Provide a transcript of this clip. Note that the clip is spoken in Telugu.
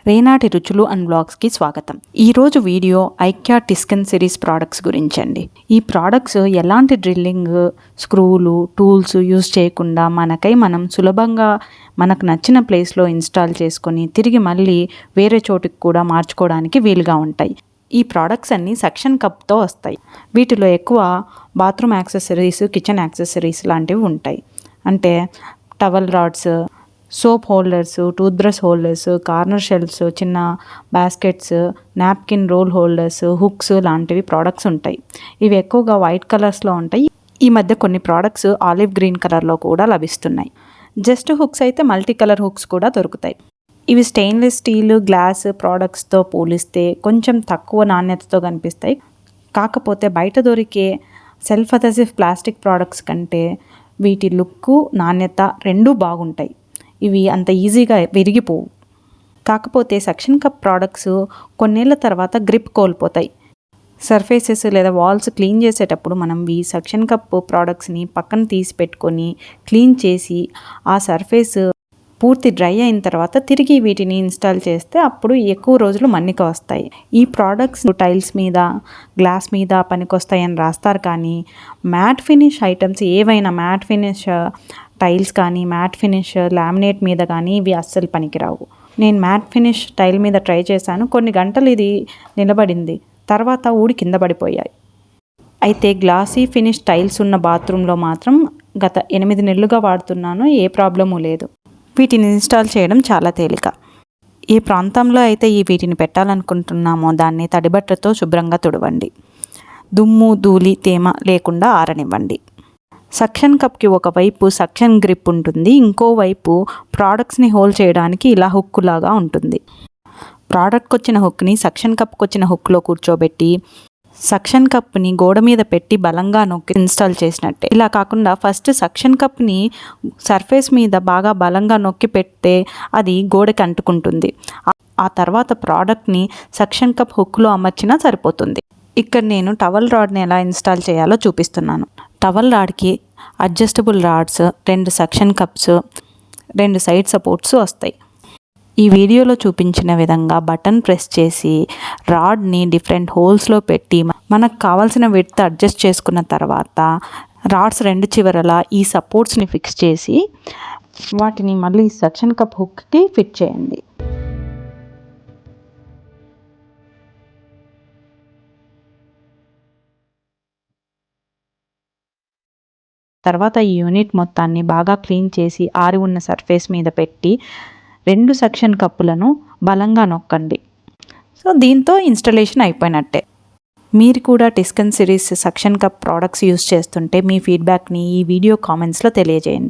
రేనాటి రుచులు అండ్ బ్లాగ్స్కి స్వాగతం. ఈరోజు వీడియో ఐక్యా టిస్కెన్ సిరీస్ ప్రోడక్ట్స్ గురించి అండి. ఈ ప్రోడక్ట్స్ ఎలాంటి డ్రిల్లింగ్, స్క్రూలు, టూల్స్ యూజ్ చేయకుండా మనం సులభంగా మనకు నచ్చిన ప్లేస్లో ఇన్స్టాల్ చేసుకొని తిరిగి మళ్ళీ వేరే చోటుకి కూడా మార్చుకోవడానికి వీలుగా ఉంటాయి. ఈ ప్రోడక్ట్స్ అన్నీ సక్షన్ కప్తో వస్తాయి. వీటిలో ఎక్కువ బాత్రూమ్ యాక్సెసరీస్, కిచెన్ యాక్సెసరీస్ లాంటివి ఉంటాయి. అంటే towel rods, soap holders, tooth brush holders, corner shelves, చిన్న baskets, napkin roll holders, hooks లాంటివి ప్రోడక్ట్స్ ఉంటాయి. ఇవి ఎక్కువగా వైట్ కలర్స్లో ఉంటాయి. ఈ మధ్య కొన్ని ప్రోడక్ట్స్ ఆలివ్ గ్రీన్ కలర్లో కూడా లభిస్తున్నాయి. జస్ట్ హుక్స్ అయితే మల్టీ కలర్ హుక్స్ కూడా దొరుకుతాయి. ఇవి స్టెయిన్లెస్ స్టీల్, గ్లాస్ ప్రోడక్ట్స్తో పోలిస్తే కొంచెం తక్కువ నాణ్యతతో కనిపిస్తాయి. కాకపోతే బయట దొరికే సెల్ఫ్ అథెసివ్ ప్లాస్టిక్ ప్రోడక్ట్స్ కంటే వీటి లుక్, నాణ్యత రెండూ బాగుంటాయి. ఇవి అంత ఈజీగా విరిగిపోవు. కాకపోతే సక్షన్ కప్ ప్రోడక్ట్స్ కొన్నేళ్ల తర్వాత గ్రిప్ కోల్పోతాయి. సర్ఫేసెస్ లేదా వాల్స్ క్లీన్ చేసేటప్పుడు మనం ఈ సక్షన్ కప్ ప్రోడక్ట్స్ని పక్కన తీసి పెట్టుకొని క్లీన్ చేసి ఆ సర్ఫేస్ పూర్తి డ్రై అయిన తర్వాత తిరిగి వీటిని ఇన్స్టాల్ చేస్తే అప్పుడు ఎక్కువ రోజులు మన్నిక వస్తాయి. ఈ ప్రోడక్ట్స్ టైల్స్ మీద, గ్లాస్ మీద పనికొస్తాయని రాస్తారు, కానీ మ్యాట్ ఫినిష్ ఐటమ్స్ ఏవైనా, మ్యాట్ ఫినిష్ టైల్స్ కానీ, మ్యాట్ ఫినిష్ లామినేట్ మీద కానీ ఇవి అస్సలు పనికిరావు. నేను మ్యాట్ ఫినిష్ టైల్ మీద ట్రై చేశాను. కొన్ని గంటలు ఇది నిలబడింది, తర్వాత ఊడి కింద పడిపోయాయి. అయితే గ్లాసీ ఫినిష్ టైల్స్ ఉన్న బాత్రూంలో మాత్రం గత 8 నెలలుగా వాడుతున్నాను, ఏ ప్రాబ్లము లేదు. వీటిని ఇన్స్టాల్ చేయడం చాలా తేలిక. ఏ ప్రాంతంలో అయితే వీటిని పెట్టాలనుకుంటున్నామో దాన్ని తడిబట్టతో శుభ్రంగా తుడవండి. దుమ్ము, ధూళి, తేమ లేకుండా ఆరనివ్వండి. సక్షన్ కప్కి ఒకవైపు సక్షన్ గ్రిప్ ఉంటుంది, ఇంకోవైపు ప్రోడక్ట్స్ని హోల్డ్ చేయడానికి ఇలా హుక్ లాగా ఉంటుంది. ప్రోడక్ట్కి వచ్చిన హుక్ని సక్షన్ కప్కి వచ్చిన హుక్లో కూర్చోబెట్టి సక్షన్ కప్ని గోడ మీద పెట్టి బలంగా నొక్కి ఇన్స్టాల్ చేసినట్టే. ఇలా కాకుండా ఫస్ట్ సక్షన్ కప్ని సర్ఫేస్ మీద బాగా బలంగా నొక్కి పెడితే అది గోడకి అంటుకుంటుంది. ఆ తర్వాత ప్రోడక్ట్ని సక్షన్ కప్ హుక్లో అమర్చినా సరిపోతుంది. ఇక్కడ నేను టవల్ రాడ్ని ఎలా ఇన్స్టాల్ చేయాలో చూపిస్తున్నాను. టవల్ రాడ్కి adjustable rods, 2 suction cups, 2 side supports వస్తాయి. ఈ వీడియోలో చూపించిన విధంగా బటన్ ప్రెస్ చేసి రాడ్ని డిఫరెంట్ హోల్స్లో పెట్టి మనకు కావాల్సిన విడ్త్ అడ్జస్ట్ చేసుకున్న తర్వాత రాడ్స్ 2 చివరలా ఈ సపోర్ట్స్ని ఫిక్స్ చేసి వాటిని మళ్ళీ సక్షన్ కప్ హుక్కి ఫిట్ చేయండి. తర్వాత ఈ యూనిట్ మొత్తాన్ని బాగా క్లీన్ చేసి ఆరి ఉన్న సర్ఫేస్ మీద పెట్టి 2 సక్షన్ కప్పులను బలంగా నొక్కండి. సో దీంతో ఇన్స్టాలేషన్ అయిపోయినట్టే. మీరు కూడా టిస్కెన్ series suction cup products use చేస్తుంటే మీ ఫీడ్బ్యాక్ని ఈ వీడియో కామెంట్స్లో తెలియజేయండి.